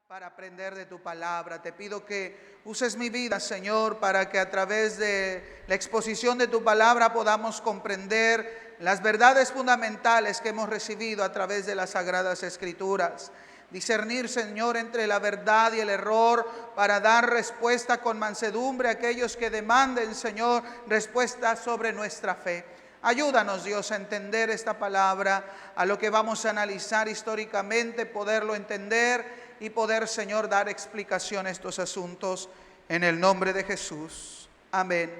para aprender de tu palabra. Te pido que uses mi vida, Señor, para que a través de la exposición de tu palabra podamos comprender las verdades fundamentales que hemos recibido a través de las Sagradas Escrituras. Discernir, Señor, entre la verdad y el error para dar respuesta con mansedumbre a aquellos que demanden, Señor, respuesta sobre nuestra fe. Ayúdanos, Dios, a entender esta palabra, a lo que vamos a analizar históricamente, poderlo entender y poder, Señor, dar explicación a estos asuntos en el nombre de Jesús. Amén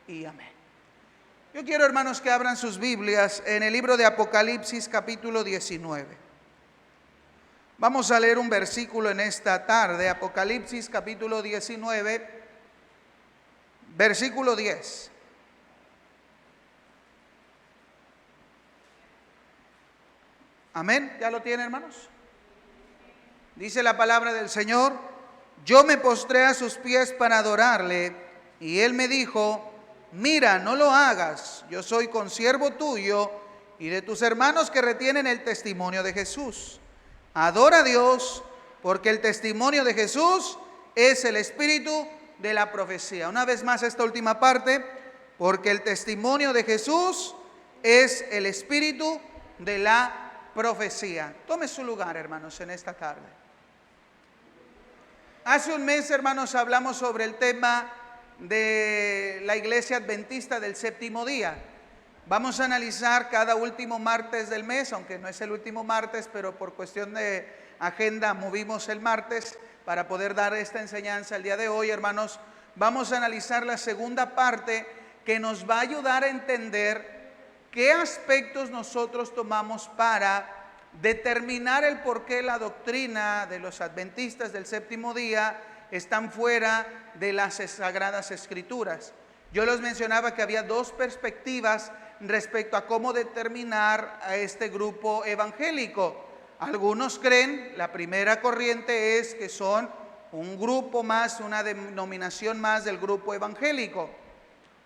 y amén. Yo quiero, hermanos, que abran sus Biblias en el libro de Apocalipsis, capítulo 19. Vamos a leer un versículo en esta tarde, Apocalipsis, capítulo 19, versículo 10. Amén. ¿Ya lo tienen, hermanos? Dice la palabra del Señor: yo me postré a sus pies para adorarle, y él me dijo: mira, no lo hagas, yo soy consiervo tuyo y de tus hermanos que retienen el testimonio de Jesús. Adora a Dios, porque el testimonio de Jesús es el espíritu de la profecía. Una vez más esta última parte: porque el testimonio de Jesús es el espíritu de la profecía. Tome su lugar, hermanos, en esta tarde. Hace un mes, hermanos, hablamos sobre el tema de la Iglesia Adventista del Séptimo Día. Vamos a analizar cada último martes del mes, aunque no es el último martes, pero por cuestión de agenda movimos el martes para poder dar esta enseñanza el día de hoy, hermanos. Vamos a analizar la segunda parte que nos va a ayudar a entender qué aspectos nosotros tomamos para determinar el por qué la doctrina de los adventistas del séptimo día están fuera de las Sagradas Escrituras. Yo les mencionaba que había dos perspectivas respecto a cómo determinar a este grupo evangélico. Algunos creen, la primera corriente es que son un grupo más, una denominación más del grupo evangélico.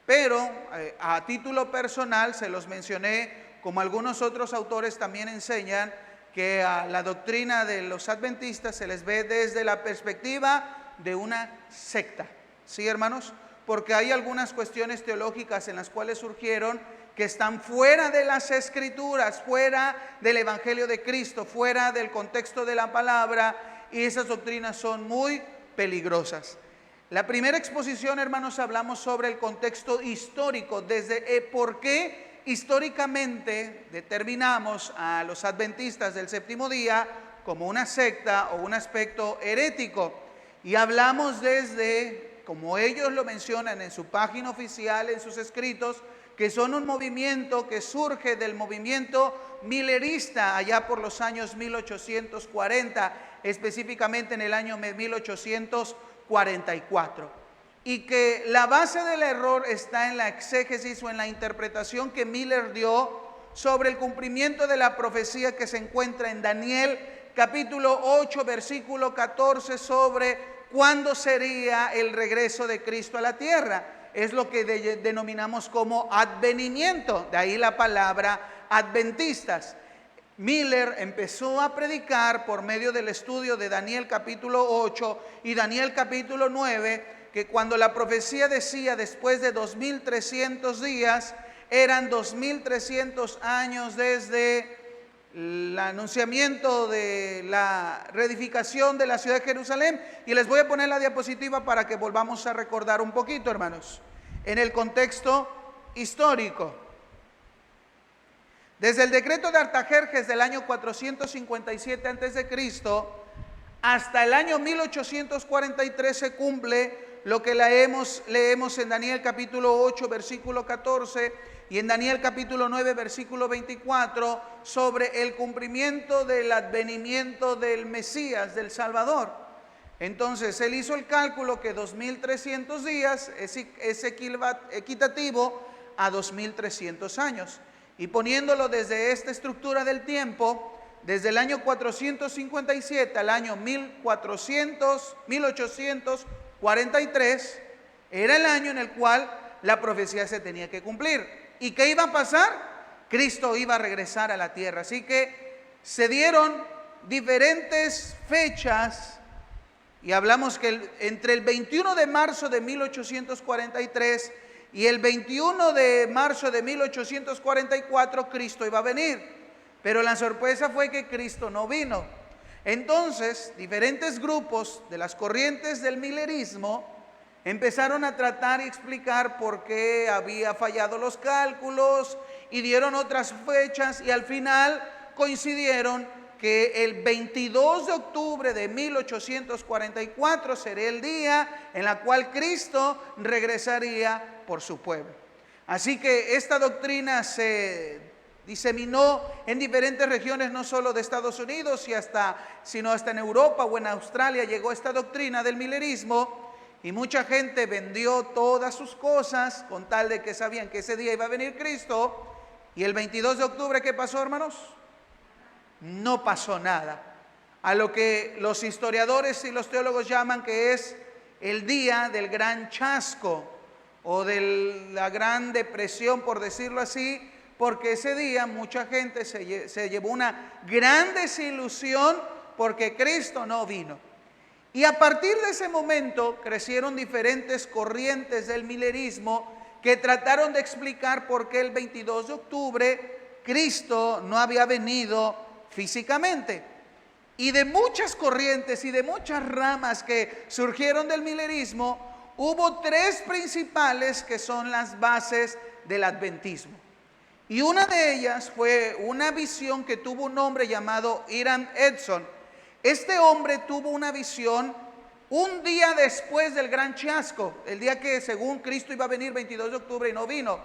Pero a título personal se los mencioné, como algunos otros autores también enseñan, que a la doctrina de los adventistas se les ve desde la perspectiva de una secta. ¿Sí, hermanos? Porque hay algunas cuestiones teológicas en las cuales surgieron que están fuera de las Escrituras, fuera del Evangelio de Cristo, fuera del contexto de la palabra, y esas doctrinas son muy peligrosas. La primera exposición, hermanos, hablamos sobre el contexto histórico, desde por qué históricamente determinamos a los adventistas del séptimo día como una secta o un aspecto herético. Y hablamos desde, como ellos lo mencionan en su página oficial, en sus escritos, que son un movimiento que surge del movimiento millerista allá por los años 1840, específicamente en el año 1844. Y que la base del error está en la exégesis o en la interpretación que Miller dio sobre el cumplimiento de la profecía que se encuentra en Daniel capítulo 8 versículo 14 sobre cuándo sería el regreso de Cristo a la tierra. Es lo que denominamos como advenimiento, de ahí la palabra adventistas. Miller empezó a predicar por medio del estudio de Daniel capítulo 8 y Daniel capítulo 9, que cuando la profecía decía después de 2300 días, eran 2300 años desde el anunciamiento de la reedificación de la ciudad de Jerusalén. Y les voy a poner la diapositiva para que volvamos a recordar un poquito, hermanos, en el contexto histórico. Desde el decreto de Artajerjes del año 457 a.C. hasta el año 1843 se cumple lo que leemos en Daniel capítulo 8 versículo 14 y en Daniel capítulo 9 versículo 24 sobre el cumplimiento del advenimiento del Mesías, del Salvador. Entonces él hizo el cálculo que 2300 días es equitativo a 2300 años. Y poniéndolo desde esta estructura del tiempo, desde el año 457 al año 1843, era el año en el cual la profecía se tenía que cumplir. ¿Y qué iba a pasar? Cristo iba a regresar a la tierra. Así que se dieron diferentes fechas y hablamos que entre el 21 de marzo de 1843 y el 21 de marzo de 1844 Cristo iba a venir, pero la sorpresa fue que Cristo no vino. Entonces, diferentes grupos de las corrientes del milerismo empezaron a tratar y explicar por qué había fallado los cálculos y dieron otras fechas y al final coincidieron que el 22 de octubre de 1844 sería el día en el cual Cristo regresaría por su pueblo. Así que esta doctrina se diseminó en diferentes regiones, no solo de Estados Unidos, sino hasta en Europa o en Australia llegó esta doctrina del milerismo, y mucha gente vendió todas sus cosas con tal de que sabían que ese día iba a venir Cristo. Y el 22 de octubre, ¿qué pasó, hermanos? No pasó nada. A lo que los historiadores y los teólogos llaman que es el día del gran chasco o de la gran depresión, por decirlo así, porque ese día mucha gente se llevó una gran desilusión porque Cristo no vino. Y a partir de ese momento crecieron diferentes corrientes del milerismo que trataron de explicar por qué el 22 de octubre Cristo no había venido físicamente. Y de muchas corrientes y de muchas ramas que surgieron del milerismo, hubo tres principales que son las bases del adventismo. Y una de ellas fue una visión que tuvo un hombre llamado Hiram Edson. Este hombre tuvo una visión un día después del gran chasco, el día que según Cristo iba a venir 22 de octubre y no vino.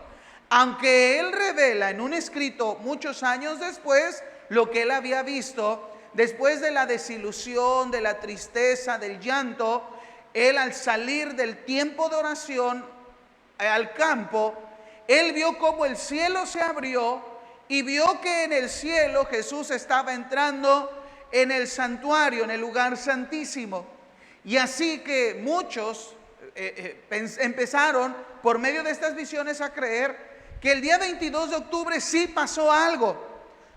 Aunque él revela en un escrito muchos años después lo que él había visto, después de la desilusión, de la tristeza, del llanto, él al salir del tiempo de oración al campo, él vio cómo el cielo se abrió y vio que en el cielo Jesús estaba entrando en el santuario, en el lugar santísimo. Y así que muchos empezaron por medio de estas visiones a creer que el día 22 de octubre sí pasó algo,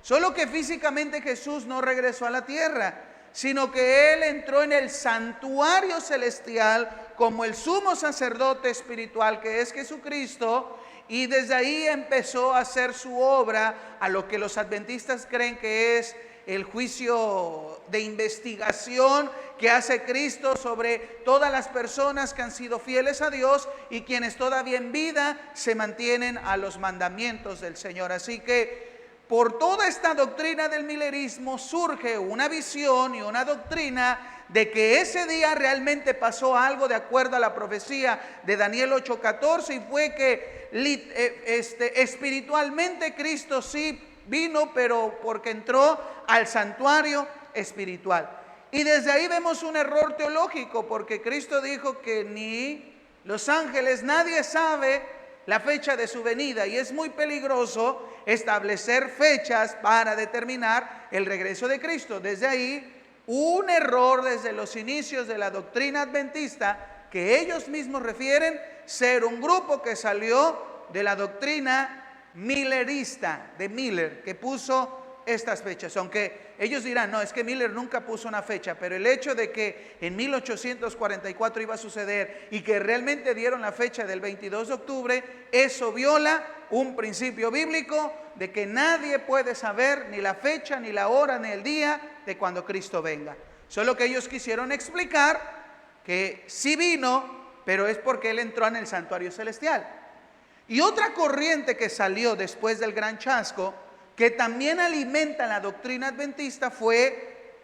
solo que físicamente Jesús no regresó a la tierra, sino que Él entró en el santuario celestial como el sumo sacerdote espiritual que es Jesucristo, y desde ahí empezó a hacer su obra, a lo que los adventistas creen que es el juicio de investigación que hace Cristo sobre todas las personas que han sido fieles a Dios y quienes todavía en vida se mantienen a los mandamientos del Señor. Así que por toda esta doctrina del milerismo surge una visión y una doctrina de que ese día realmente pasó algo de acuerdo a la profecía de Daniel 8:14, y fue que espiritualmente Cristo sí vino, pero porque entró al santuario espiritual. Y desde ahí vemos un error teológico, porque Cristo dijo que ni los ángeles, nadie sabe la fecha de su venida, y es muy peligroso establecer fechas para determinar el regreso de Cristo. Desde ahí, un error desde los inicios de la doctrina adventista, que ellos mismos refieren ser un grupo que salió de la doctrina millerista, de Miller, que puso estas fechas, aunque ellos dirán, no, es que Miller nunca puso una fecha, pero el hecho de que en 1844 iba a suceder y que realmente dieron la fecha del 22 de octubre, eso viola un principio bíblico de que nadie puede saber ni la fecha, ni la hora, ni el día de cuando Cristo venga. Solo que ellos quisieron explicar que sí vino, pero es porque Él entró en el santuario celestial. Y otra corriente que salió después del gran chasco, que también alimenta la doctrina adventista, fue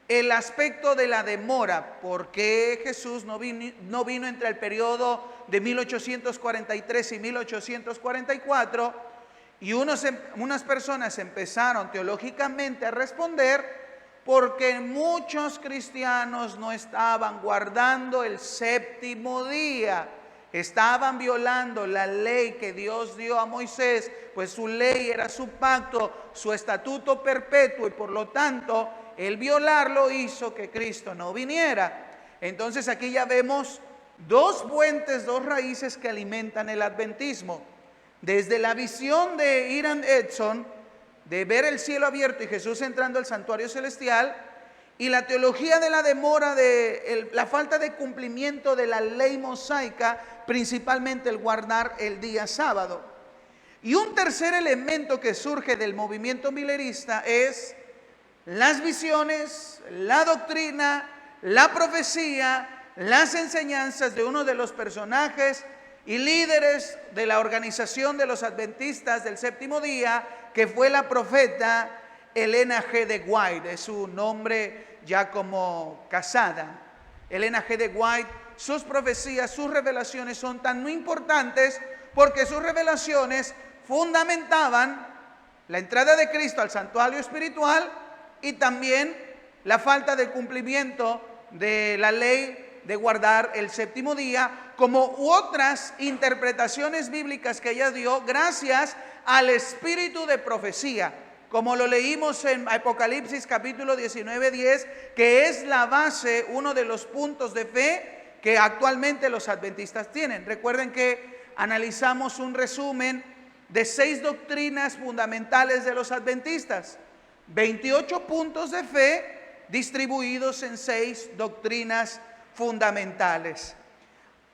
el aspecto de la demora. ¿Por qué Jesús no vino entre el periodo de 1843 y 1844? Y unas personas empezaron teológicamente a responder porque muchos cristianos no estaban guardando el séptimo día. Estaban violando la ley que Dios dio a Moisés, pues su ley era su pacto, su estatuto perpetuo, y por lo tanto el violarlo hizo que Cristo no viniera. Entonces aquí ya vemos dos fuentes, dos raíces que alimentan el adventismo. Desde la visión de Hiram Edson de ver el cielo abierto y Jesús entrando al santuario celestial, y la teología de la demora, la falta de cumplimiento de la ley mosaica, principalmente el guardar el día sábado. Y un tercer elemento que surge del movimiento milerista es las visiones, la doctrina, la profecía, las enseñanzas de uno de los personajes y líderes de la organización de los adventistas del séptimo día, que fue la profeta Elena G. de White. Es su nombre ya como casada. Elena G. de White, sus profecías, sus revelaciones son tan muy importantes porque sus revelaciones fundamentaban la entrada de Cristo al santuario espiritual y también la falta de cumplimiento de la ley de guardar el séptimo día, como otras interpretaciones bíblicas que ella dio gracias al espíritu de profecía, como lo leímos en Apocalipsis capítulo 19:10, que es la base, uno de los puntos de fe que actualmente los adventistas tienen. Recuerden que analizamos un resumen de 6 doctrinas fundamentales de los adventistas, 28 puntos de fe distribuidos en 6 doctrinas fundamentales.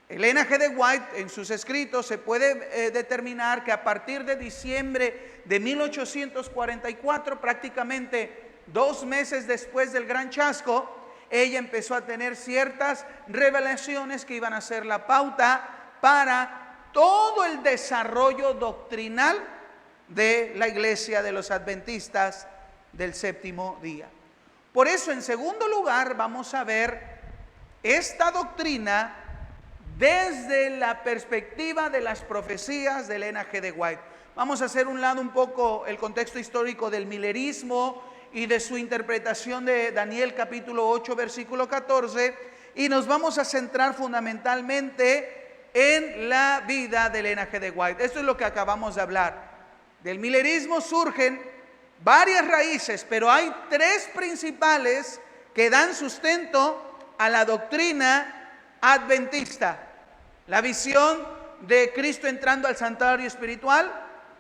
Elena G. de White, en sus escritos se puede determinar que a partir de diciembre de 1844, prácticamente 2 meses después del Gran Chasco, ella empezó a tener ciertas revelaciones que iban a ser la pauta para todo el desarrollo doctrinal de la iglesia de los adventistas del séptimo día. Por eso, en segundo lugar, vamos a ver esta doctrina desde la perspectiva de las profecías de Elena G. de White. Vamos a hacer un lado un poco el contexto histórico del milerismo y de su interpretación de Daniel capítulo 8 versículo 14, y nos vamos a centrar fundamentalmente en la vida de Elena G. de White. Esto es lo que acabamos de hablar. Del milerismo surgen varias raíces, pero hay 3 principales que dan sustento a la doctrina adventista: la visión de Cristo entrando al santuario espiritual;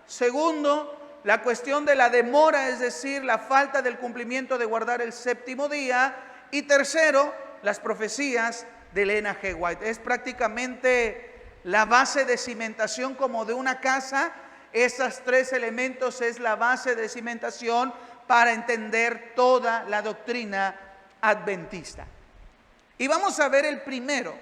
segundo, la cuestión de la demora, es decir, la falta del cumplimiento de guardar el séptimo día; y tercero, las profecías de Elena G. White. Es prácticamente la base de cimentación como de una casa. Estos 3 elementos es la base de cimentación para entender toda la doctrina adventista. Y vamos a ver el primero.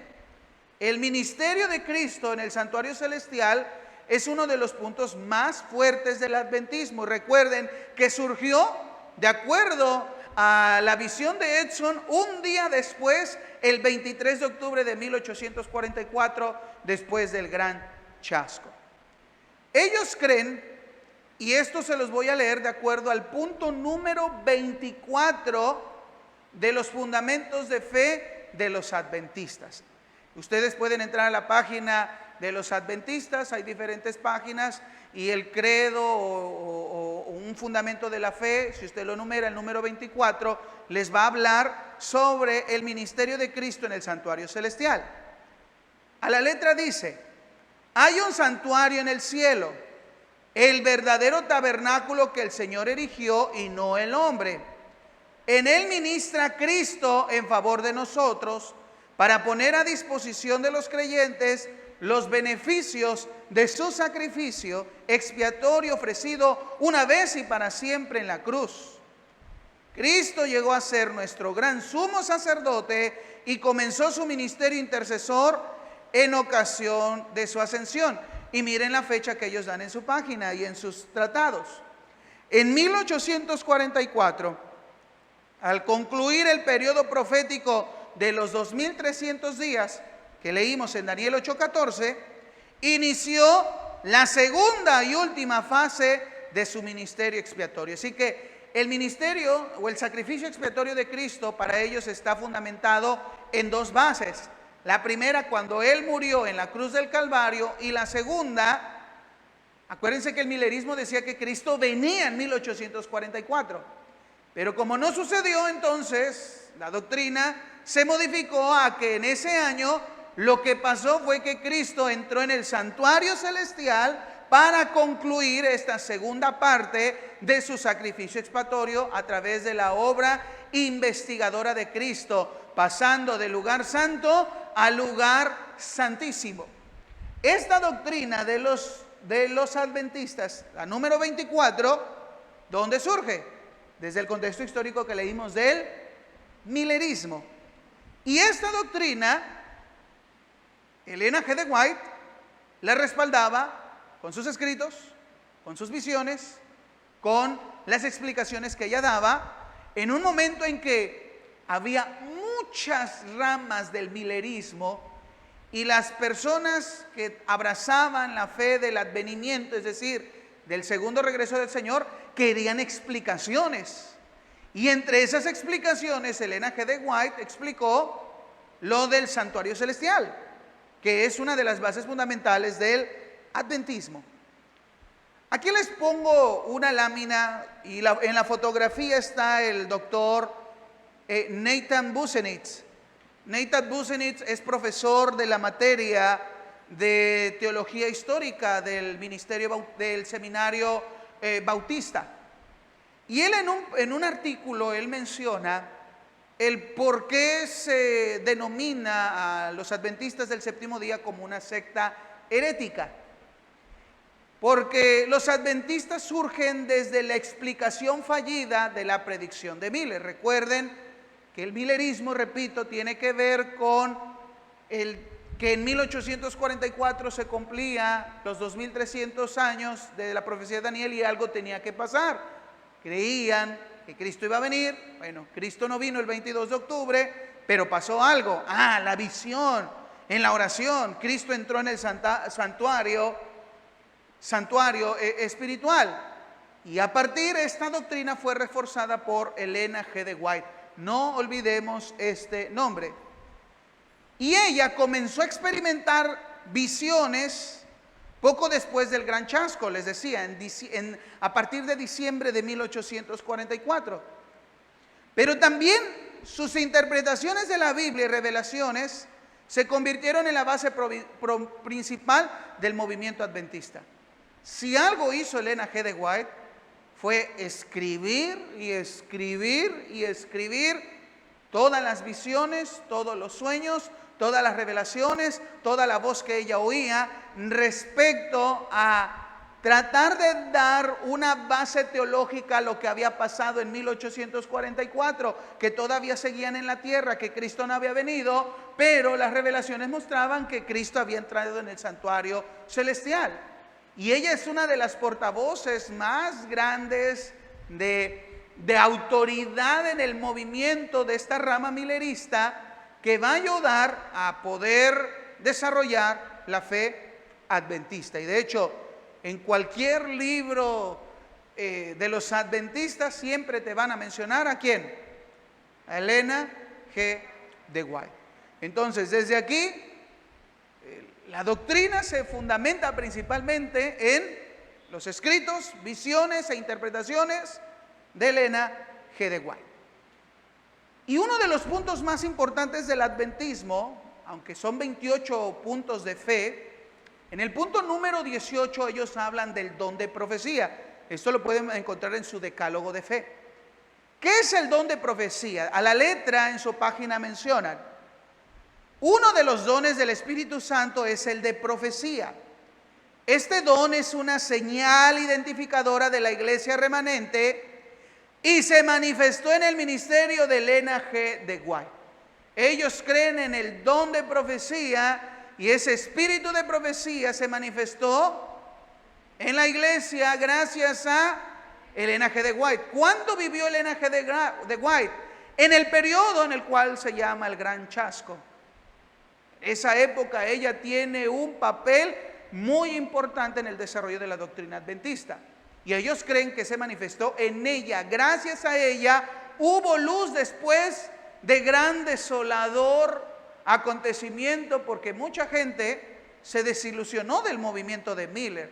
El ministerio de Cristo en el santuario celestial es uno de los puntos más fuertes del adventismo. Recuerden que surgió de acuerdo a la visión de Edson un día después, el 23 de octubre de 1844, después del Gran Chasco. Ellos creen, y esto se los voy a leer de acuerdo al punto número 24 de los fundamentos de fe de los adventistas. Ustedes pueden entrar a la página de los adventistas, hay diferentes páginas, y el credo o un fundamento de la fe, si usted lo numera, el número 24, les va a hablar sobre el ministerio de Cristo en el santuario celestial. A la letra dice: hay un santuario en el cielo, el verdadero tabernáculo que el Señor erigió y no el hombre. En él ministra Cristo en favor de nosotros, para poner a disposición de los creyentes los beneficios de su sacrificio expiatorio ofrecido una vez y para siempre en la cruz. Cristo llegó a ser nuestro gran sumo sacerdote y comenzó su ministerio intercesor en ocasión de su ascensión. Y miren la fecha que ellos dan en su página y en sus tratados. En 1844, al concluir el periodo profético de los 2300 días que leímos en Daniel 8:14, inició la segunda y última fase de su ministerio expiatorio. Así que el ministerio o el sacrificio expiatorio de Cristo para ellos está fundamentado en 2 bases. La primera, cuando Él murió en la cruz del Calvario, y la segunda, acuérdense que el milerismo decía que Cristo venía en 1844. Pero como no sucedió, entonces la doctrina se modificó a que en ese año lo que pasó fue que Cristo entró en el santuario celestial para concluir esta segunda parte de su sacrificio expiatorio a través de la obra investigadora de Cristo, pasando del lugar santo al lugar santísimo. Esta doctrina de los adventistas, la número 24, ¿dónde surge? Desde el contexto histórico que leímos del milerismo. Y esta doctrina, Elena G. de White la respaldaba con sus escritos, con sus visiones, con las explicaciones que ella daba, en un momento en que había muchas ramas del milerismo y las personas que abrazaban la fe del advenimiento, es decir, del segundo regreso del Señor, querían explicaciones. Y entre esas explicaciones, Elena G. de White explicó lo del santuario celestial, que es una de las bases fundamentales del adventismo. Aquí les pongo una lámina y en la fotografía está el doctor Nathan Busenitz. Nathan Busenitz es profesor de la materia de teología histórica del ministerio del seminario bautista. Y él en un artículo, él menciona el por qué se denomina a los adventistas del séptimo día como una secta herética. Porque los adventistas surgen desde la explicación fallida de la predicción de Miller. Recuerden que el milerismo, repito, tiene que ver con que en 1844 se cumplía los 2300 años de la profecía de Daniel y algo tenía que pasar. Creían que Cristo iba a venir. Bueno, Cristo no vino el 22 de octubre, pero pasó algo. La visión en la oración. Cristo entró en el santuario espiritual. Y a partir de esta doctrina fue reforzada por Elena G. de White. No olvidemos este nombre. Y ella comenzó a experimentar visiones poco después del gran chasco, les decía, a partir de diciembre de 1844. Pero también sus interpretaciones de la Biblia y revelaciones se convirtieron en la base principal del movimiento adventista. Si algo hizo Elena G. de White fue escribir y escribir y escribir todas las visiones, todos los sueños, todas las revelaciones, toda la voz que ella oía respecto a tratar de dar una base teológica a lo que había pasado en 1844, que todavía seguían en la tierra, que Cristo no había venido, pero las revelaciones mostraban que Cristo había entrado en el santuario celestial. Y ella es una de las portavoces más grandes de autoridad en el movimiento de esta rama milerista, que va a ayudar a poder desarrollar la fe adventista. Y de hecho, en cualquier libro de los adventistas siempre te van a mencionar ¿a quién? A Elena G. de White. Entonces, desde aquí, la doctrina se fundamenta principalmente en los escritos, visiones e interpretaciones de Elena G. de White. Y uno de los puntos más importantes del adventismo, aunque son 28 puntos de fe, en el punto número 18 ellos hablan del don de profecía. Esto lo pueden encontrar en su decálogo de fe. ¿Qué es el don de profecía? A la letra en su página mencionan: uno de los dones del Espíritu Santo es el de profecía. Este don es una señal identificadora de la iglesia remanente y se manifestó en el ministerio de Elena G. de White. Ellos creen en el don de profecía y ese espíritu de profecía se manifestó en la iglesia gracias a Elena G. de White. ¿Cuándo vivió Elena G. de White? En el periodo en el cual se llama el Gran Chasco. Esa época ella tiene un papel muy importante en el desarrollo de la doctrina adventista. Y ellos creen que se manifestó en ella. Gracias a ella hubo luz después de gran desolador acontecimiento, porque mucha gente se desilusionó del movimiento de Miller.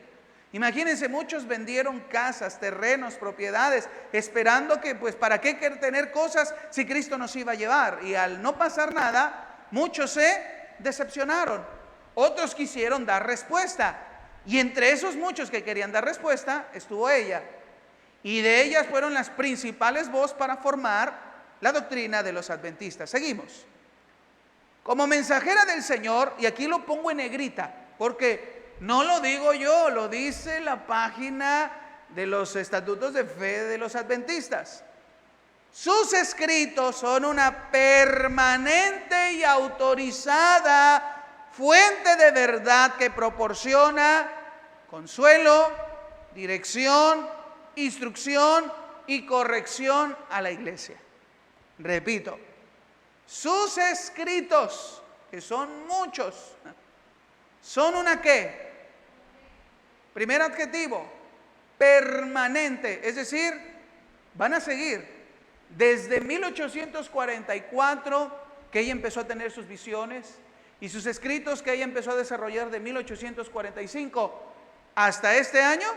Imagínense, muchos vendieron casas, terrenos, propiedades, esperando que, pues, ¿para qué tener cosas si Cristo nos iba a llevar? Y al no pasar nada, muchos se decepcionaron. Otros quisieron dar respuesta. Y entre esos muchos que querían dar respuesta, estuvo ella. Y de ellas fueron las principales voces para formar la doctrina de los adventistas. Seguimos. Como mensajera del Señor, y aquí lo pongo en negrita, porque no lo digo yo, lo dice la página de los estatutos de fe de los adventistas. Sus escritos son una permanente y autorizada fuente de verdad que proporciona consuelo, dirección, instrucción y corrección a la iglesia. Repito, sus escritos, que son muchos, son una ¿qué? Primer adjetivo, permanente, es decir, van a seguir. Desde 1844 que ella empezó a tener sus visiones y sus escritos que ella empezó a desarrollar de 1845 hasta este año,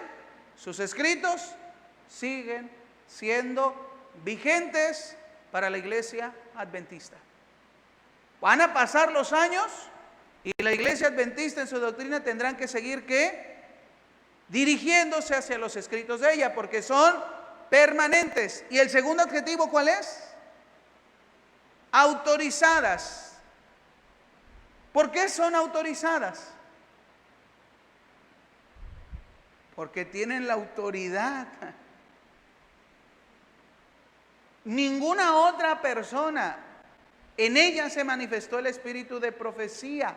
sus escritos siguen siendo vigentes para la iglesia adventista. Van a pasar los años y la iglesia adventista en su doctrina tendrán que seguir ¿qué? Dirigiéndose hacia los escritos de ella, porque son permanentes. ¿Y el segundo adjetivo cuál es? Autorizadas. ¿Por qué son autorizadas? Porque tienen la autoridad. Ninguna otra persona, en ella se manifestó el espíritu de profecía.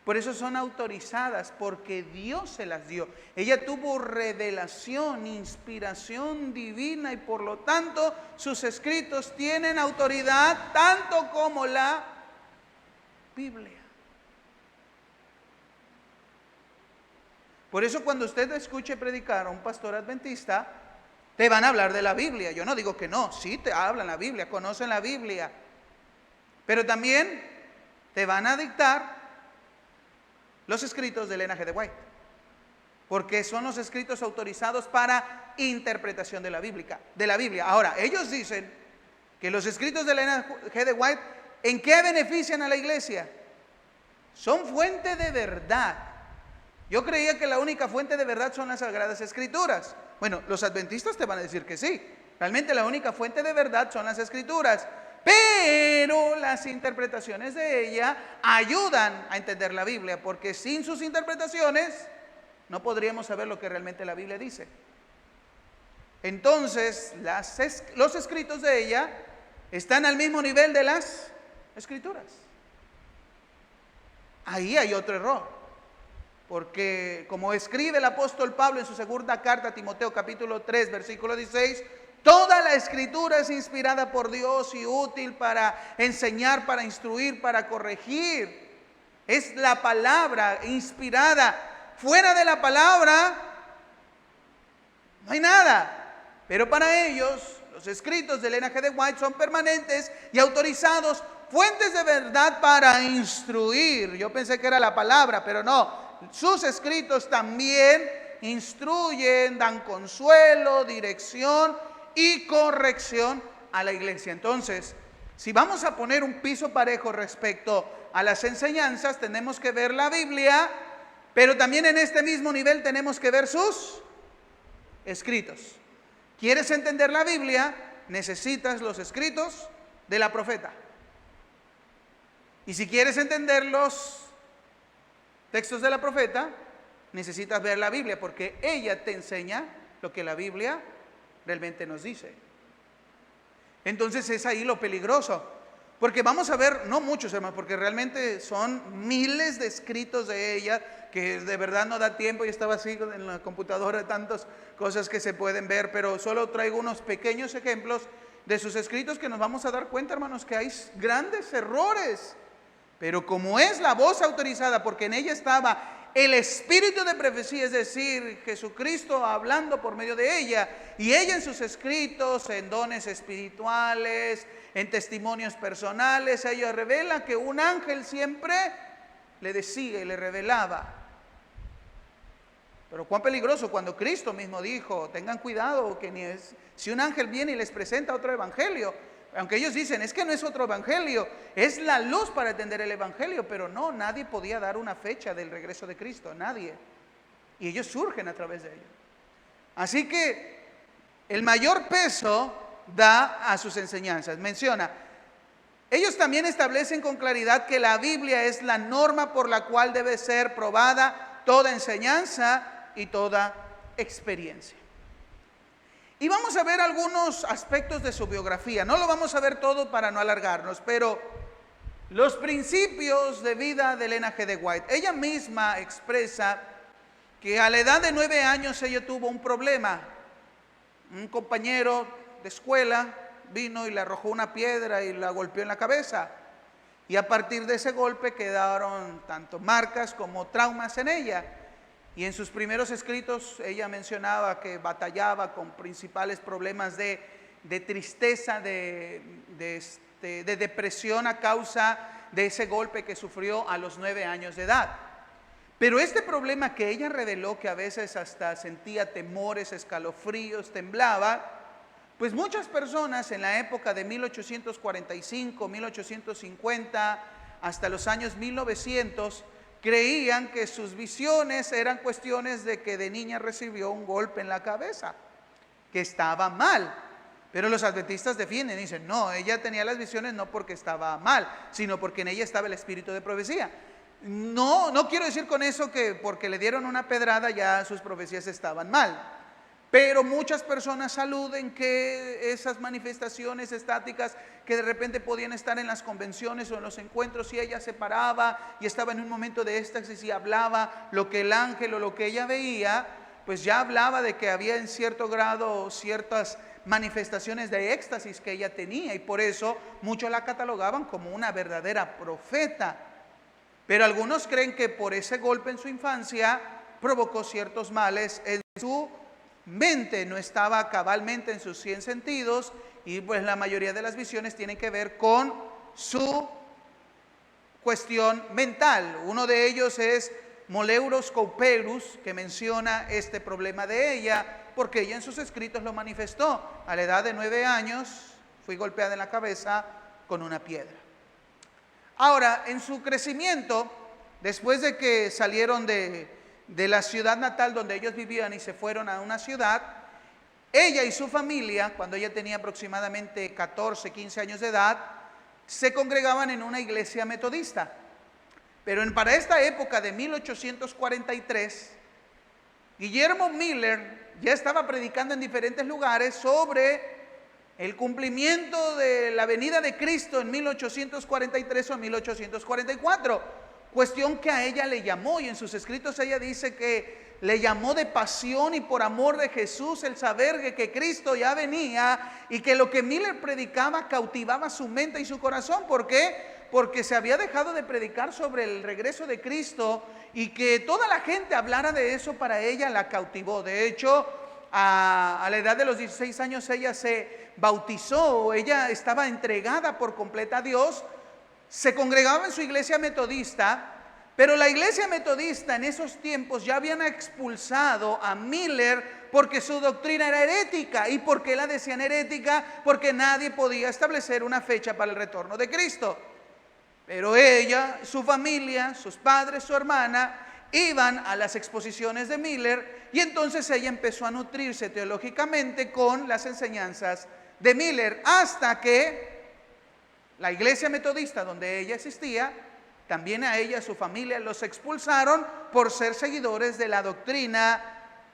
Por eso son autorizadas, porque Dios se las dio. Ella tuvo revelación, inspiración divina y por lo tanto sus escritos tienen autoridad tanto como la Biblia. Por eso cuando usted escuche predicar a un pastor adventista, te van a hablar de la Biblia. Yo no digo que no, sí te hablan la Biblia, conocen la Biblia. Pero también te van a dictar los escritos de Ellen G. de White, porque son los escritos autorizados para interpretación de la Biblia. Ahora, ellos dicen que los escritos de Ellen G. de White, ¿en qué benefician a la iglesia? Son fuente de verdad. Yo creía que la única fuente de verdad son las Sagradas Escrituras. Bueno, los adventistas te van a decir que sí. Realmente la única fuente de verdad son las Escrituras. Pero las interpretaciones de ella ayudan a entender la Biblia, porque sin sus interpretaciones no podríamos saber lo que realmente la Biblia dice. Entonces, los escritos de ella están al mismo nivel de las Escrituras. Ahí hay otro error, porque como escribe el apóstol Pablo en su segunda carta a Timoteo capítulo 3 versículo 16, toda la escritura es inspirada por Dios y útil para enseñar, para instruir, para corregir. Es la palabra inspirada. Fuera de la palabra no hay nada. Pero para ellos, los escritos de Ellen G. de White son permanentes y autorizados, fuentes de verdad para instruir. Yo pensé que era la palabra, pero no. Sus escritos también instruyen, dan consuelo, dirección y corrección a la iglesia. Entonces, si vamos a poner un piso parejo respecto a las enseñanzas, tenemos que ver la Biblia, pero también en este mismo nivel tenemos que ver sus escritos. ¿Quieres entender la Biblia? Necesitas los escritos de la profeta. Y si quieres entender los textos de la profeta, necesitas ver la Biblia, porque ella te enseña lo que la Biblia realmente nos dice. Entonces es ahí lo peligroso, porque vamos a ver, no muchos hermanos, porque realmente son miles de escritos de ella, que de verdad no da tiempo, y estaba así en la computadora tantas cosas que se pueden ver, pero solo traigo unos pequeños ejemplos de sus escritos que nos vamos a dar cuenta, hermanos, que hay grandes errores. Pero como es la voz autorizada, porque en ella estaba el espíritu de profecía, es decir, Jesucristo hablando por medio de ella, y ella en sus escritos, en dones espirituales, en testimonios personales, ella revela que un ángel siempre le decía y le revelaba. Pero cuán peligroso cuando Cristo mismo dijo, tengan cuidado, que si un ángel viene y les presenta otro evangelio, aunque ellos dicen, es que no es otro evangelio, es la luz para entender el evangelio, pero no, nadie podía dar una fecha del regreso de Cristo, nadie. y ellos surgen a través de ello. Así que el mayor peso da a sus enseñanzas. Menciona, ellos también establecen con claridad que la Biblia es la norma por la cual debe ser probada toda enseñanza y toda experiencia. Y vamos a ver algunos aspectos de su biografía. No lo vamos a ver todo para no alargarnos, pero los principios de vida de Elena G. de White. Ella misma expresa que a la edad de 9 años ella tuvo un problema. Un compañero de escuela vino y le arrojó una piedra y la golpeó en la cabeza. Y a partir de ese golpe quedaron tanto marcas como traumas en ella. Y en sus primeros escritos ella mencionaba que batallaba con principales problemas de tristeza, de depresión a causa de ese golpe que sufrió a los 9 años de edad. Pero este problema que ella reveló, que a veces hasta sentía temores, escalofríos, temblaba, pues muchas personas en la época de 1845, 1850, hasta los años 1900, creían que sus visiones eran cuestiones de que de niña recibió un golpe en la cabeza, que estaba mal. Pero los adventistas defienden, dicen, no, ella tenía las visiones no porque estaba mal, sino porque en ella estaba el espíritu de profecía. No quiero decir con eso que porque le dieron una pedrada ya sus profecías estaban mal. Pero muchas personas aluden que esas manifestaciones estáticas que de repente podían estar en las convenciones o en los encuentros, y ella se paraba y estaba en un momento de éxtasis y hablaba lo que el ángel o lo que ella veía, pues ya hablaba de que había en cierto grado ciertas manifestaciones de éxtasis que ella tenía, y por eso muchos la catalogaban como una verdadera profeta. Pero algunos creen que por ese golpe en su infancia provocó ciertos males en su mente, no estaba cabalmente en sus 100 sentidos, y pues la mayoría de las visiones tienen que ver con su cuestión mental. Uno de ellos es Moleuros Couperus, que menciona este problema de ella, porque ella en sus escritos lo manifestó. A la edad de 9 años fui golpeada en la cabeza con una piedra. Ahora, en su crecimiento, después de que salieron de la ciudad natal donde ellos vivían y se fueron a una ciudad, ella y su familia, cuando ella tenía aproximadamente 14, 15 años de edad, se congregaban en una iglesia metodista. Pero para esta época de 1843, Guillermo Miller ya estaba predicando en diferentes lugares sobre el cumplimiento de la venida de Cristo en 1843 o 1844. Cuestión que a ella le llamó, y en sus escritos ella dice que le llamó de pasión y por amor de Jesús el saber que Cristo ya venía, y que lo que Miller predicaba cautivaba su mente y su corazón. ¿Por qué? Porque se había dejado de predicar sobre el regreso de Cristo, y que toda la gente hablara de eso para ella la cautivó. De hecho, a la edad de los 16 años ella se bautizó, ella estaba entregada por completa a Dios. Se congregaba en su iglesia metodista, pero la iglesia metodista en esos tiempos ya habían expulsado a Miller porque su doctrina era herética. ¿Y por qué la decían herética? Porque nadie podía establecer una fecha para el retorno de Cristo. Pero ella, su familia, sus padres, su hermana, iban a las exposiciones de Miller, y entonces ella empezó a nutrirse teológicamente con las enseñanzas de Miller, hasta que la iglesia metodista donde ella existía, también a ella y a su familia los expulsaron por ser seguidores de la doctrina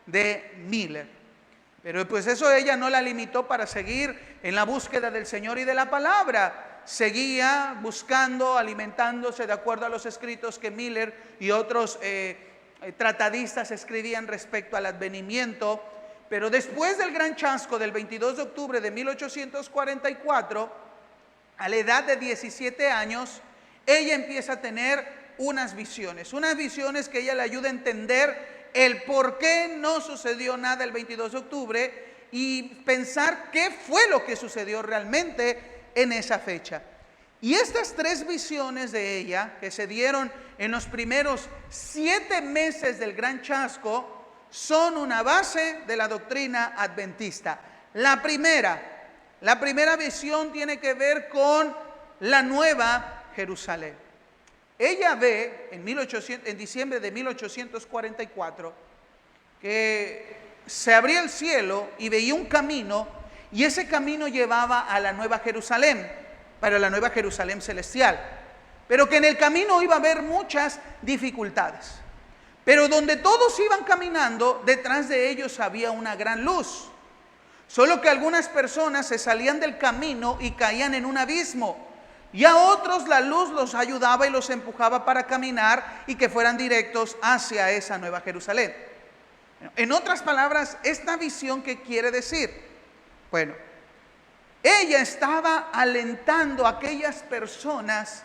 de Miller. Pero pues eso ella no la limitó para seguir en la búsqueda del Señor y de la palabra. Seguía buscando, alimentándose de acuerdo a los escritos que Miller y otros tratadistas escribían respecto al advenimiento. Pero después del gran chasco del 22 de octubre de 1844, a la edad de 17 años, ella empieza a tener unas visiones que ella le ayuda a entender el por qué no sucedió nada el 22 de octubre y pensar qué fue lo que sucedió realmente en esa fecha. Y estas 3 visiones de ella, que se dieron en los primeros 7 meses del gran chasco, son una base de la doctrina adventista. La primera visión tiene que ver con la Nueva Jerusalén. Ella ve en diciembre de 1844 que se abría el cielo y veía un camino, y ese camino llevaba a la Nueva Jerusalén, para la Nueva Jerusalén celestial, pero que en el camino iba a haber muchas dificultades. Pero donde todos iban caminando, detrás de ellos había una gran luz. Solo que algunas personas se salían del camino y caían en un abismo, y a otros la luz los ayudaba y los empujaba para caminar y que fueran directos hacia esa Nueva Jerusalén. En otras palabras, esta visión, ¿qué quiere decir? Bueno, ella estaba alentando a aquellas personas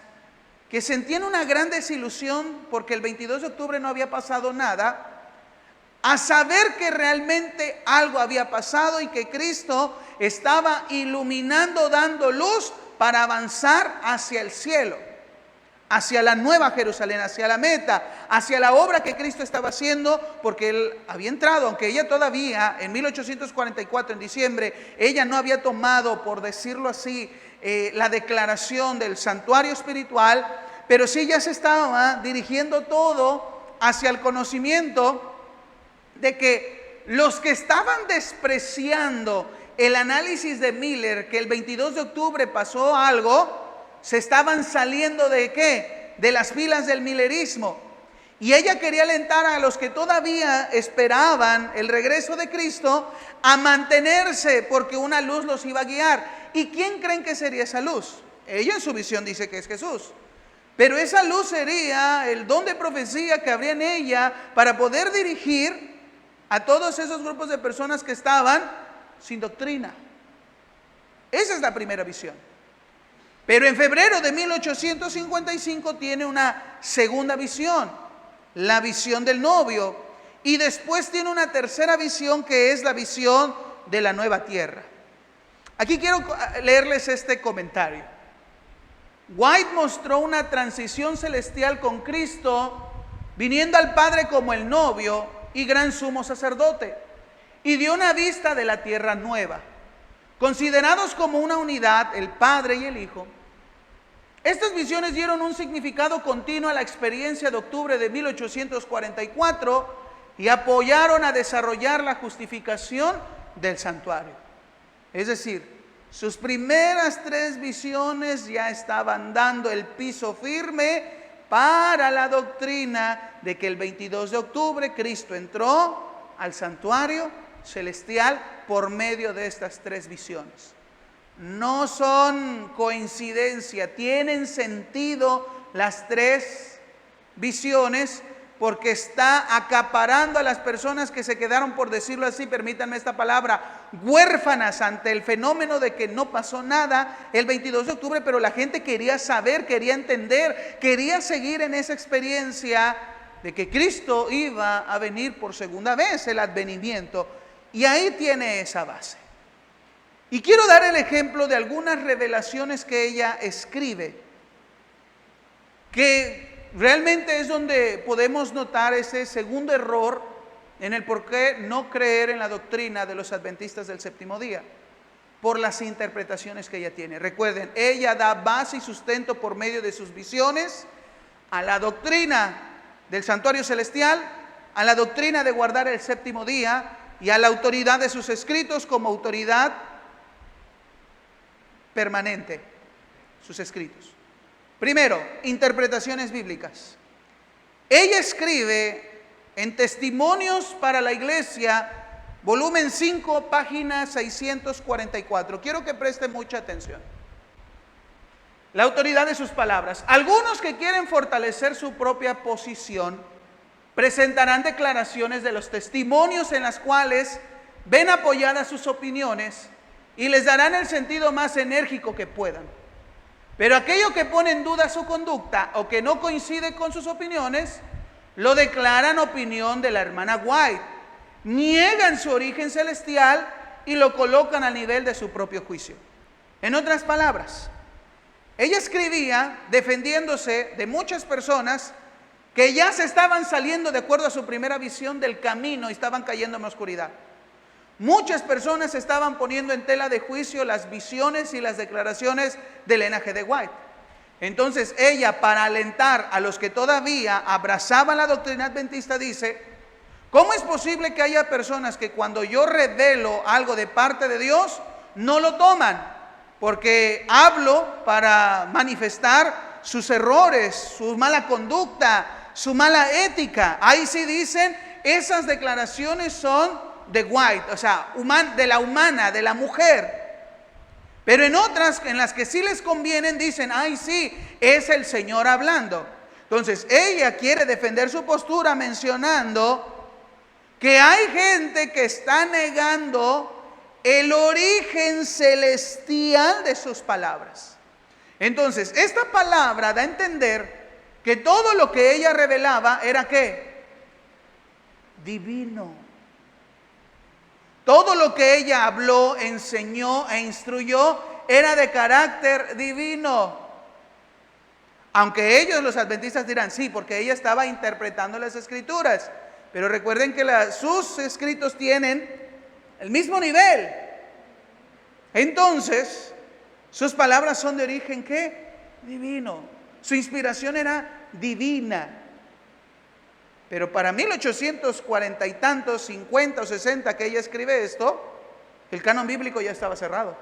que sentían una gran desilusión porque el 22 de octubre no había pasado nada, a saber que realmente algo había pasado y que Cristo estaba iluminando, dando luz para avanzar hacia el cielo, hacia la Nueva Jerusalén, hacia la meta, hacia la obra que Cristo estaba haciendo, porque Él había entrado, aunque ella todavía en 1844, en diciembre, ella no había tomado, por decirlo así, la declaración del santuario espiritual, pero sí ya se estaba dirigiendo todo hacia el conocimiento de que los que estaban despreciando el análisis de Miller, que el 22 de octubre pasó algo, se estaban saliendo ¿de qué? De las filas del millerismo. Y ella quería alentar a los que todavía esperaban el regreso de Cristo a mantenerse, porque una luz los iba a guiar. ¿Y quién creen que sería esa luz? Ella en su visión dice que es Jesús. Pero esa luz sería el don de profecía que habría en ella para poder dirigir a todos esos grupos de personas que estaban sin doctrina. Esa es la primera visión. Pero en febrero de 1855 tiene una segunda visión, la visión del novio, y después tiene una tercera visión que es la visión de la nueva tierra. Aquí quiero leerles este comentario. White mostró una transición celestial con Cristo viniendo al Padre como el novio y gran sumo sacerdote, y dio una vista de la tierra nueva, considerados como una unidad, el Padre y el Hijo. Estas visiones dieron un significado continuo a la experiencia de octubre de 1844 y apoyaron a desarrollar la justificación del santuario. Es decir, sus primeras tres visiones ya estaban dando el piso firme para la doctrina de que el 22 de octubre Cristo entró al santuario celestial por medio de estas tres visiones. No son coincidencia, tienen sentido las tres visiones, porque está acaparando a las personas que se quedaron, por decirlo así, permítanme esta palabra, huérfanas ante el fenómeno de que no pasó nada el 22 de octubre, pero la gente quería saber, quería entender, quería seguir en esa experiencia de que Cristo iba a venir por segunda vez, el advenimiento, y ahí tiene esa base. Y quiero dar el ejemplo de algunas revelaciones que ella escribe, que realmente es donde podemos notar ese segundo error en el por qué no creer en la doctrina de los adventistas del séptimo día, por las interpretaciones que ella tiene. Recuerden, ella da base y sustento por medio de sus visiones a la doctrina del santuario celestial, a la doctrina de guardar el séptimo día y a la autoridad de sus escritos como autoridad permanente, sus escritos. Primero, interpretaciones bíblicas. Ella escribe en Testimonios para la Iglesia, volumen 5, página 644. Quiero que preste mucha atención. La autoridad de sus palabras. Algunos que quieren fortalecer su propia posición presentarán declaraciones de los testimonios en las cuales ven apoyadas sus opiniones y les darán el sentido más enérgico que puedan. Pero aquello que pone en duda su conducta o que no coincide con sus opiniones, lo declaran opinión de la hermana White, niegan su origen celestial y lo colocan al nivel de su propio juicio. En otras palabras, ella escribía defendiéndose de muchas personas que ya se estaban saliendo de acuerdo a su primera visión del camino y estaban cayendo en la oscuridad. Muchas personas estaban poniendo en tela de juicio las visiones y las declaraciones de Elena G. de White. Entonces ella, para alentar a los que todavía abrazaban la doctrina adventista, dice: ¿Cómo es posible que haya personas que cuando yo revelo algo de parte de Dios, no lo toman? Porque hablo para manifestar sus errores, su mala conducta, su mala ética. Ahí sí dicen, esas declaraciones son de white, o sea, de la humana, de la mujer. Pero en otras, en las que sí les convienen, dicen, ay sí, es el Señor hablando. Entonces, ella quiere defender su postura mencionando que hay gente que está negando el origen celestial de sus palabras. Entonces, esta palabra da a entender que todo lo que ella revelaba era ¿qué? Divino. Todo lo que ella habló, enseñó e instruyó era de carácter divino. Aunque ellos, los adventistas, dirán, sí, porque ella estaba interpretando las escrituras. Pero recuerden que sus escritos tienen el mismo nivel. Entonces, sus palabras son de origen ¿qué? Divino. Su inspiración era divina. Pero para 1840 y tantos, 50 o 60 que ella escribe esto, el canon bíblico ya estaba cerrado.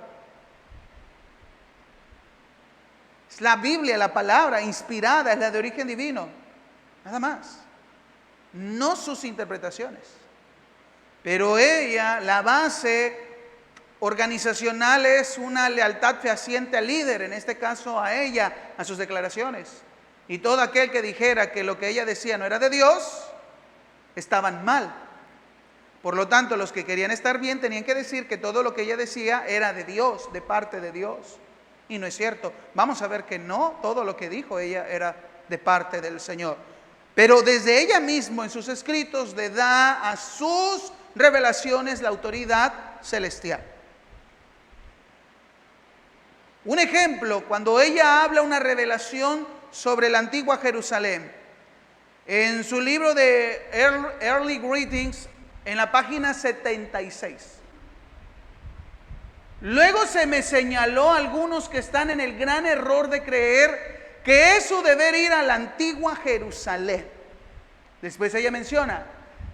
Es la Biblia, la palabra inspirada, es la de origen divino. Nada más. No sus interpretaciones. Pero ella, la base organizacional es una lealtad fehaciente al líder, en este caso a ella, a sus declaraciones. Y todo aquel que dijera que lo que ella decía no era de Dios, estaban mal. Por lo tanto, los que querían estar bien tenían que decir que todo lo que ella decía era de Dios, de parte de Dios. Y no es cierto. Vamos a ver que no todo lo que dijo ella era de parte del Señor. Pero desde ella misma en sus escritos le da a sus revelaciones la autoridad celestial. Un ejemplo, cuando ella habla una revelación sobre la antigua Jerusalén, en su libro de Early Greetings, en la página 76. Luego se me señaló a algunos que están en el gran error de creer que es su deber ir a la antigua Jerusalén. Después ella menciona,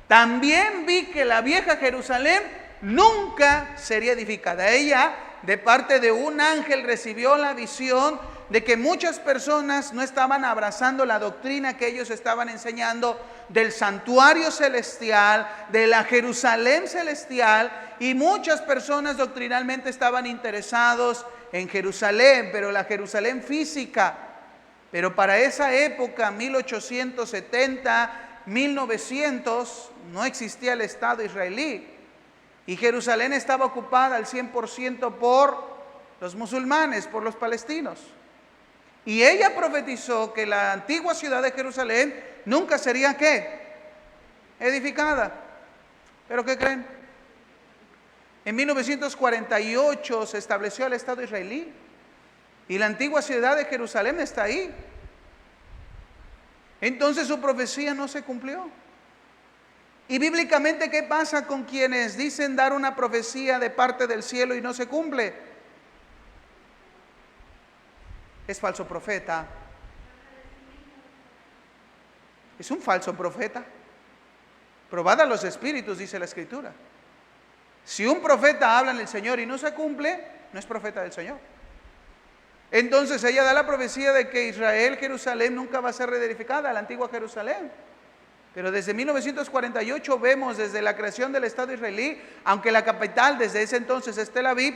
también vi que la vieja Jerusalén nunca sería edificada. Ella, de parte de un ángel, recibió la visión de que muchas personas no estaban abrazando la doctrina que ellos estaban enseñando del santuario celestial, de la Jerusalén celestial, y muchas personas doctrinalmente estaban interesados en Jerusalén, pero la Jerusalén física. Pero para esa época, 1870, 1900, no existía el Estado israelí. Y Jerusalén estaba ocupada al 100% por los musulmanes, por los palestinos. Y ella profetizó que la antigua ciudad de Jerusalén nunca sería ¿qué? Edificada. ¿Pero qué creen? En 1948 se estableció el Estado israelí. Y la antigua ciudad de Jerusalén está ahí. Entonces su profecía no se cumplió. Y bíblicamente, ¿qué pasa con quienes dicen dar una profecía de parte del cielo y no se cumple? Es falso profeta. Es un falso profeta. Probad a los espíritus, dice la Escritura. Si un profeta habla en el Señor y no se cumple, no es profeta del Señor. Entonces ella da la profecía de que Israel, Jerusalén, nunca va a ser reedificada, la antigua Jerusalén. Pero desde 1948 vemos desde la creación del Estado israelí, aunque la capital desde ese entonces es Tel Aviv,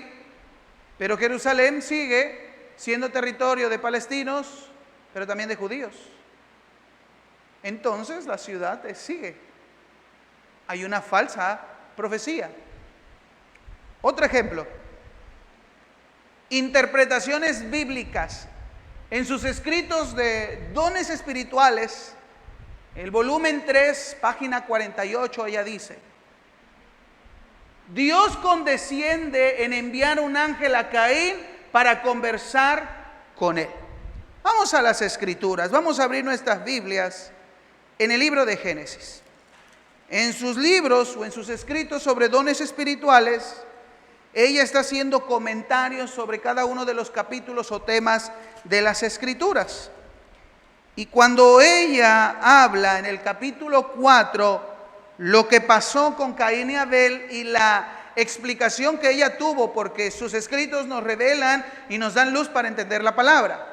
pero Jerusalén sigue siendo territorio de palestinos, pero también de judíos. Entonces la ciudad sigue. Hay una falsa profecía. Otro ejemplo. Interpretaciones bíblicas. En sus escritos de dones espirituales, el volumen 3, página 48, ella dice: Dios condesciende en enviar un ángel a Caín para conversar con él. Vamos a las escrituras, vamos a abrir nuestras Biblias en el libro de Génesis. En sus libros o en sus escritos sobre dones espirituales, ella está haciendo comentarios sobre cada uno de los capítulos o temas de las escrituras. Y cuando ella habla en el capítulo 4 lo que pasó con Caín y Abel y la explicación que ella tuvo, porque sus escritos nos revelan y nos dan luz para entender la palabra.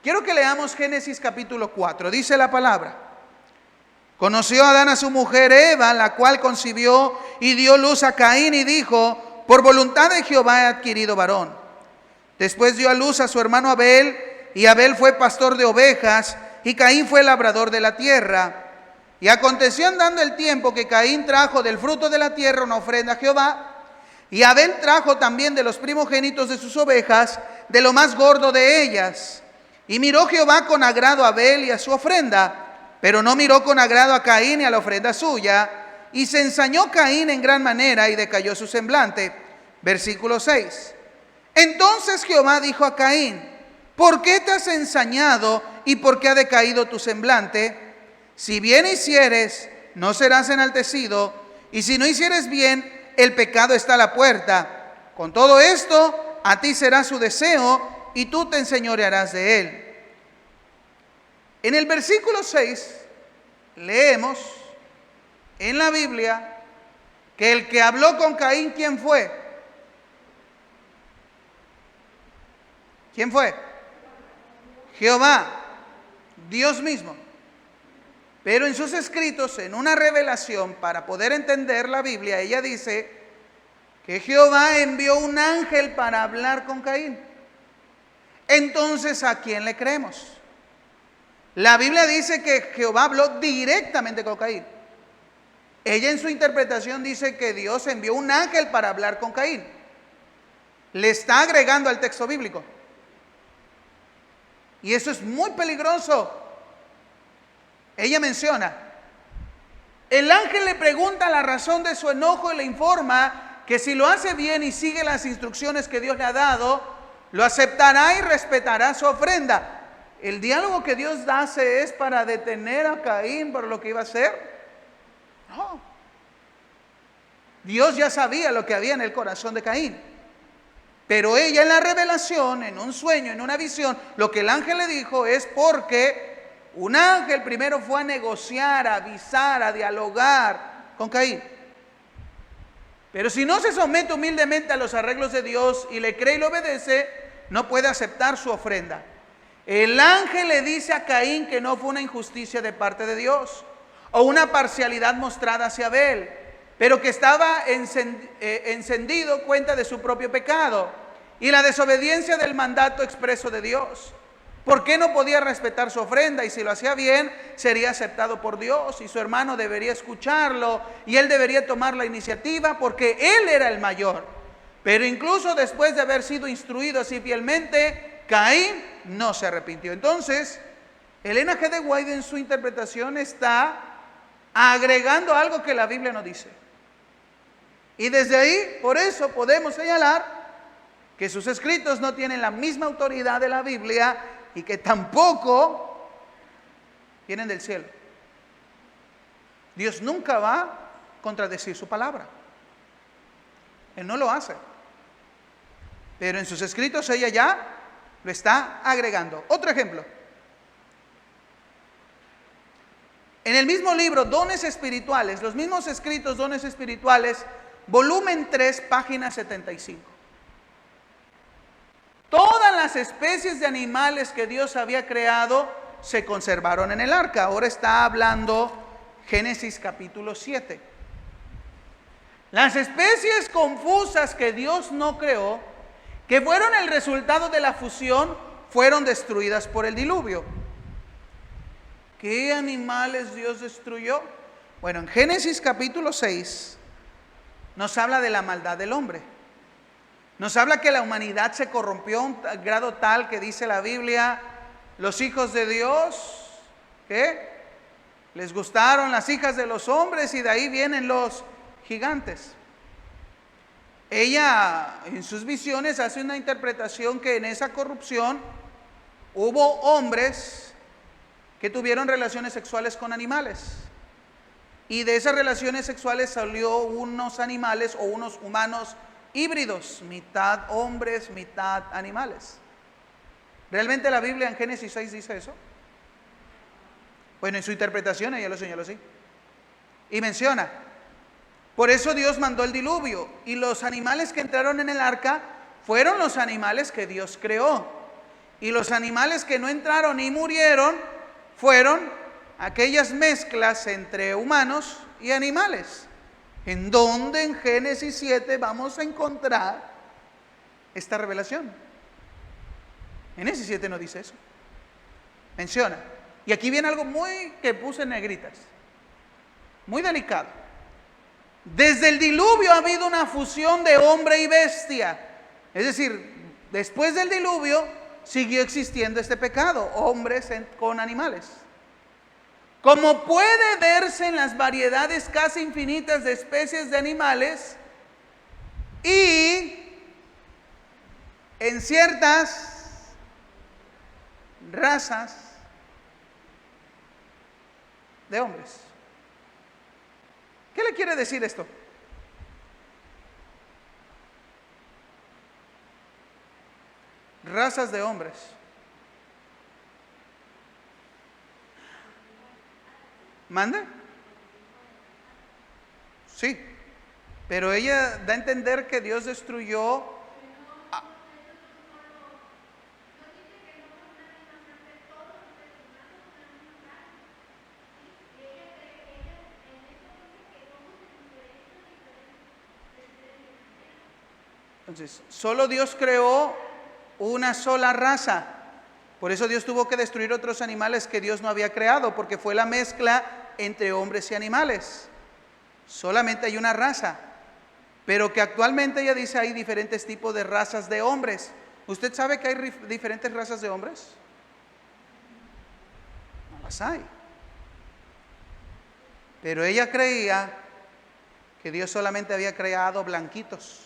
Quiero que leamos Génesis capítulo 4. Dice la palabra: conoció Adán a su mujer Eva, la cual concibió y dio luz a Caín y dijo: por voluntad de Jehová he adquirido varón. Después dio a luz a su hermano Abel, y Abel fue pastor de ovejas, y Caín fue labrador de la tierra. Y aconteció andando el tiempo que Caín trajo del fruto de la tierra una ofrenda a Jehová, y Abel trajo también de los primogénitos de sus ovejas, de lo más gordo de ellas. Y miró Jehová con agrado a Abel y a su ofrenda, pero no miró con agrado a Caín y a la ofrenda suya, y se ensañó Caín en gran manera y decayó su semblante. Versículo 6. Entonces Jehová dijo a Caín: ¿por qué te has ensañado y por qué ha decaído tu semblante? Si bien hicieres, no serás enaltecido, y si no hicieres bien, el pecado está a la puerta. Con todo esto, a ti será su deseo, y tú te enseñorearás de él. En el versículo 6 leemos en la Biblia que el que habló con Caín, ¿quién fue? ¿Quién fue? Jehová, Dios mismo. Pero en sus escritos, en una revelación para poder entender la Biblia, ella dice que Jehová envió un ángel para hablar con Caín. Entonces, ¿a quién le creemos? La Biblia dice que Jehová habló directamente con Caín. Ella en su interpretación dice que Dios envió un ángel para hablar con Caín. Le está agregando al texto bíblico. Y eso es muy peligroso. Ella menciona, el ángel le pregunta la razón de su enojo y le informa que si lo hace bien y sigue las instrucciones que Dios le ha dado, lo aceptará y respetará su ofrenda. ¿El diálogo que Dios hace es para detener a Caín por lo que iba a hacer? No. Dios ya sabía lo que había en el corazón de Caín. Pero ella en la revelación, en un sueño, en una visión, lo que el ángel le dijo es porque un ángel primero fue a negociar, a avisar, a dialogar con Caín. Pero si no se somete humildemente a los arreglos de Dios y le cree y le obedece, no puede aceptar su ofrenda. El ángel le dice a Caín que no fue una injusticia de parte de Dios o una parcialidad mostrada hacia Abel, pero que estaba encendido cuenta de su propio pecado y la desobediencia del mandato expreso de Dios. ¿Por qué no podía respetar su ofrenda? Y si lo hacía bien, sería aceptado por Dios y su hermano debería escucharlo y él debería tomar la iniciativa porque él era el mayor. Pero incluso después de haber sido instruido así fielmente, Caín no se arrepintió. Entonces, Elena G. de White en su interpretación está agregando algo que la Biblia no dice. Y desde ahí, por eso podemos señalar que sus escritos no tienen la misma autoridad de la Biblia y que tampoco vienen del cielo. Dios nunca va a contradecir su palabra. Él no lo hace. Pero en sus escritos ella ya lo está agregando. Otro ejemplo. En el mismo libro, Dones Espirituales, los mismos escritos, Dones Espirituales, volumen 3, página 75. Todas las especies de animales que Dios había creado se conservaron en el arca. Ahora está hablando Génesis capítulo 7. Las especies confusas que Dios no creó, que fueron el resultado de la fusión, fueron destruidas por el diluvio. ¿Qué animales Dios destruyó? Bueno, en Génesis capítulo 6 nos habla de la maldad del hombre. Nos habla que la humanidad se corrompió a un grado tal que dice la Biblia, los hijos de Dios, ¿qué? Les gustaron las hijas de los hombres y de ahí vienen los gigantes. Ella en sus visiones hace una interpretación que en esa corrupción hubo hombres que tuvieron relaciones sexuales con animales. Y de esas relaciones sexuales salió unos animales o unos humanos híbridos, mitad hombres, mitad animales. ¿Realmente la Biblia en Génesis 6 dice eso? Bueno, en su interpretación ella lo señaló así. Y menciona, por eso Dios mandó el diluvio, y los animales que entraron en el arca fueron los animales que Dios creó. Y los animales que no entraron y murieron fueron aquellas mezclas entre humanos y animales. ¿En donde en Génesis 7 vamos a encontrar esta revelación? Génesis 7 no dice eso. Menciona. Y aquí viene algo muy que puse en negritas, muy delicado. Desde el diluvio ha habido una fusión de hombre y bestia. Es decir, después del diluvio siguió existiendo este pecado, hombres con animales. Como puede verse en las variedades casi infinitas de especies de animales y en ciertas razas de hombres. ¿Qué le quiere decir esto? Razas de hombres. ¿Mande? Sí, pero ella da a entender que Dios destruyó entonces, solo Dios creó una sola raza. Por eso Dios tuvo que destruir otros animales que Dios no había creado, porque fue la mezcla entre hombres y animales. Solamente hay una raza, pero que actualmente ella dice hay diferentes tipos de razas de hombres. ¿Usted sabe que hay diferentes razas de hombres? No las hay. Pero ella creía que Dios solamente había creado blanquitos.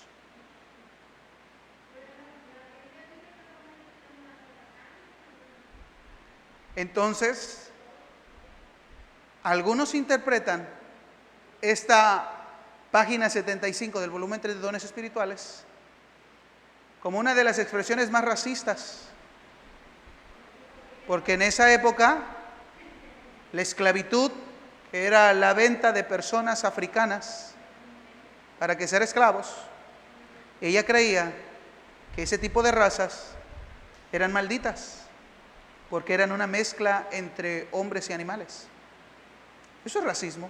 Entonces, algunos interpretan esta página 75 del volumen 3 de Dones Espirituales como una de las expresiones más racistas, porque en esa época la esclavitud, que era la venta de personas africanas para que sean esclavos, ella creía que ese tipo de razas eran malditas, porque eran una mezcla entre hombres y animales. Eso es racismo.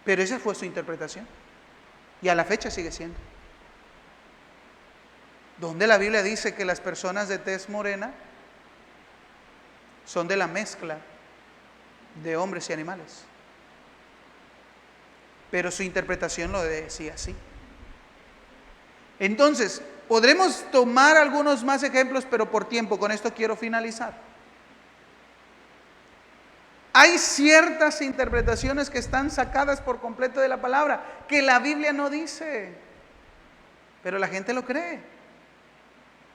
Pero esa fue su interpretación. Y a la fecha sigue siendo. Donde la Biblia dice que las personas de tez morena son de la mezcla de hombres y animales. Pero su interpretación lo decía así. Entonces, podremos tomar algunos más ejemplos, pero por tiempo, con esto quiero finalizar. Hay ciertas interpretaciones que están sacadas por completo de la palabra, que la Biblia no dice, pero la gente lo cree.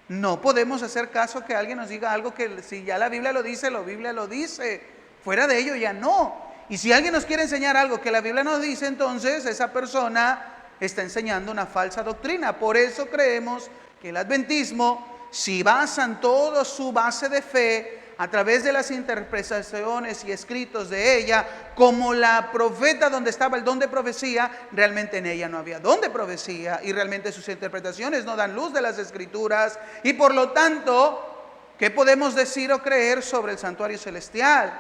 No podemos hacer caso que alguien nos diga algo que si ya la Biblia lo dice, la Biblia lo dice. Fuera de ello ya no. Y si alguien nos quiere enseñar algo que la Biblia no dice, entonces esa persona está enseñando una falsa doctrina. Por eso creemos que el adventismo, si basan toda su base de fe a través de las interpretaciones y escritos de ella, como la profeta donde estaba el don de profecía, realmente en ella no había don de profecía y realmente sus interpretaciones no dan luz de las escrituras. Y por lo tanto, ¿qué podemos decir o creer sobre el santuario celestial?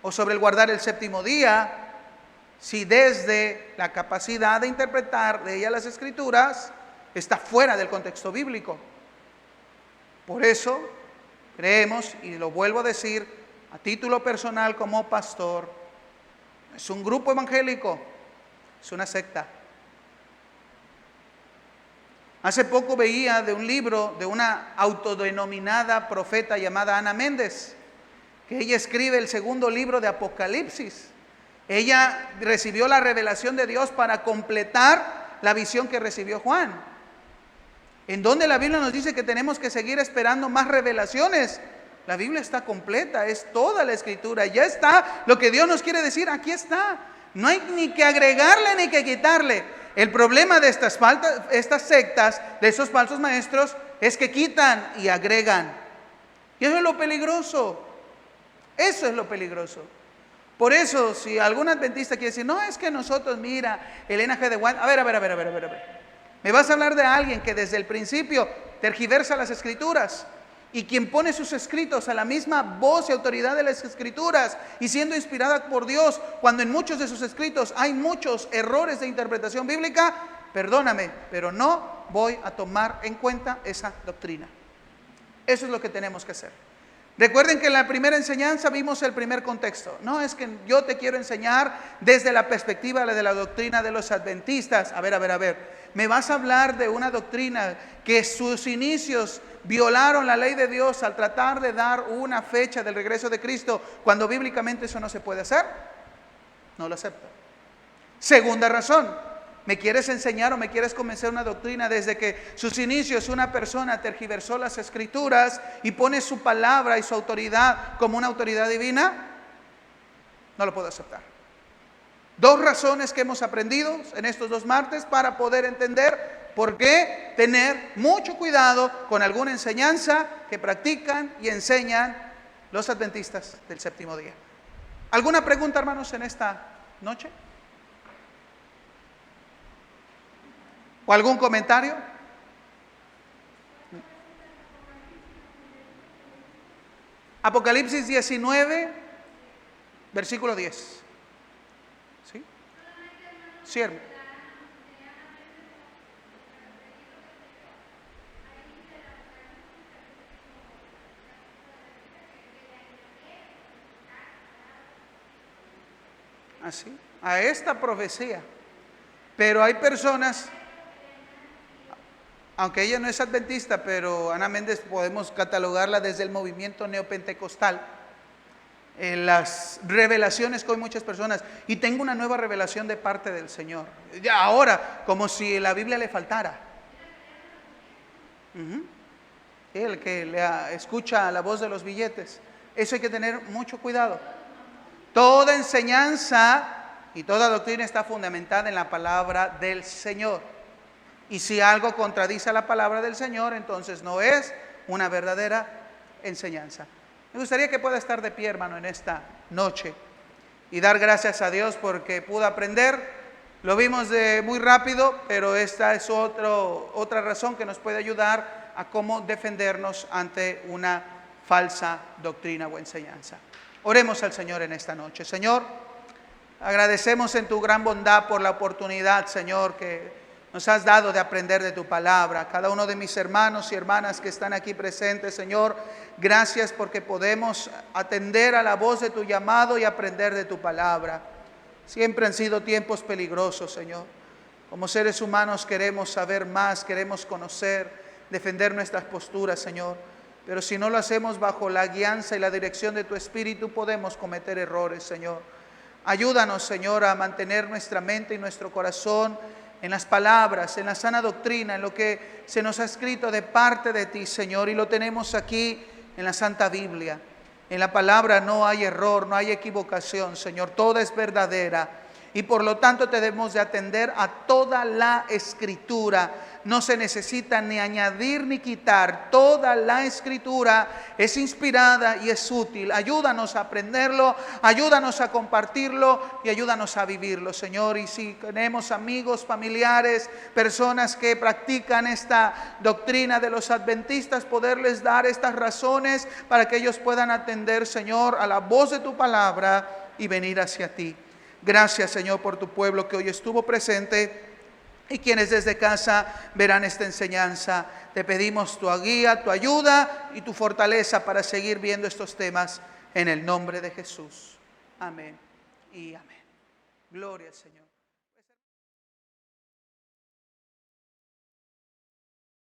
O sobre el guardar el séptimo día, si desde la capacidad de interpretar de ella las escrituras está fuera del contexto bíblico. Por eso creemos, y lo vuelvo a decir a título personal como pastor, es un grupo evangélico, es una secta. Hace poco veía de un libro de una autodenominada profeta llamada Ana Méndez, que ella escribe el segundo libro de Apocalipsis. Ella recibió la revelación de Dios para completar la visión que recibió Juan, en donde la Biblia nos dice que tenemos que seguir esperando más revelaciones. La Biblia está completa, es toda la escritura, ya está lo que Dios nos quiere decir, aquí está. No hay ni que agregarle ni que quitarle. El problema de estas sectas, de esos falsos maestros, es que quitan y agregan. Y eso es lo peligroso. Eso es lo peligroso. Por eso, si algún adventista quiere decir, no, es que nosotros, mira, Elena G. de White, a ver. Me vas a hablar de alguien que desde el principio tergiversa las Escrituras y quien pone sus escritos a la misma voz y autoridad de las Escrituras y siendo inspirada por Dios, cuando en muchos de sus escritos hay muchos errores de interpretación bíblica, perdóname, pero no voy a tomar en cuenta esa doctrina. Eso es lo que tenemos que hacer. Recuerden que en la primera enseñanza vimos el primer contexto. No, es que yo te quiero enseñar desde la perspectiva de la doctrina de los adventistas. A ver. Me vas a hablar de una doctrina que sus inicios violaron la ley de Dios al tratar de dar una fecha del regreso de Cristo, cuando bíblicamente eso no se puede hacer. No lo acepto. Segunda razón. ¿Me quieres enseñar o me quieres convencer una doctrina desde que sus inicios una persona tergiversó las Escrituras y pone su palabra y su autoridad como una autoridad divina? No lo puedo aceptar. Dos razones que hemos aprendido en estos 2 martes para poder entender por qué tener mucho cuidado con alguna enseñanza que practican y enseñan los adventistas del séptimo día. ¿Alguna pregunta, hermanos, en esta noche? ¿O algún comentario? Apocalipsis 19, versículo 10. ¿Sí? Siervo. Así, a esta profecía. Pero hay personas, aunque ella no es adventista, pero Ana Méndez podemos catalogarla desde el movimiento neopentecostal, las revelaciones que hoy muchas personas, y tengo una nueva revelación de parte del Señor, ya ahora, como si la Biblia le faltara. El que escucha la voz de los billetes, eso hay que tener mucho cuidado. Toda enseñanza y toda doctrina está fundamentada en la palabra del Señor. Y si algo contradice a la palabra del Señor, entonces no es una verdadera enseñanza. Me gustaría que pueda estar de pie, hermano, en esta noche y dar gracias a Dios porque pudo aprender. Lo vimos de muy rápido, pero esta es otra razón que nos puede ayudar a cómo defendernos ante una falsa doctrina o enseñanza. Oremos al Señor en esta noche. Señor, agradecemos en tu gran bondad por la oportunidad, Señor, que nos has dado de aprender de tu palabra. Cada uno de mis hermanos y hermanas que están aquí presentes, Señor, gracias porque podemos atender a la voz de tu llamado y aprender de tu palabra. Siempre han sido tiempos peligrosos, Señor. Como seres humanos queremos saber más, queremos conocer, defender nuestras posturas, Señor. Pero si no lo hacemos bajo la guianza y la dirección de tu Espíritu, podemos cometer errores, Señor. Ayúdanos, Señor, a mantener nuestra mente y nuestro corazón en las palabras, en la sana doctrina, en lo que se nos ha escrito de parte de ti, Señor, y lo tenemos aquí en la Santa Biblia. En la palabra no hay error, no hay equivocación, Señor, toda es verdadera. Y por lo tanto debemos de atender a toda la Escritura. No se necesita ni añadir ni quitar. Toda la Escritura es inspirada y es útil. Ayúdanos a aprenderlo, ayúdanos a compartirlo y ayúdanos a vivirlo, Señor. Y si tenemos amigos, familiares, personas que practican esta doctrina de los adventistas, poderles dar estas razones para que ellos puedan atender, Señor, a la voz de tu palabra y venir hacia ti. Gracias, Señor, por tu pueblo que hoy estuvo presente y quienes desde casa verán esta enseñanza. Te pedimos tu guía, tu ayuda y tu fortaleza para seguir viendo estos temas en el nombre de Jesús. Amén y amén. Gloria al Señor.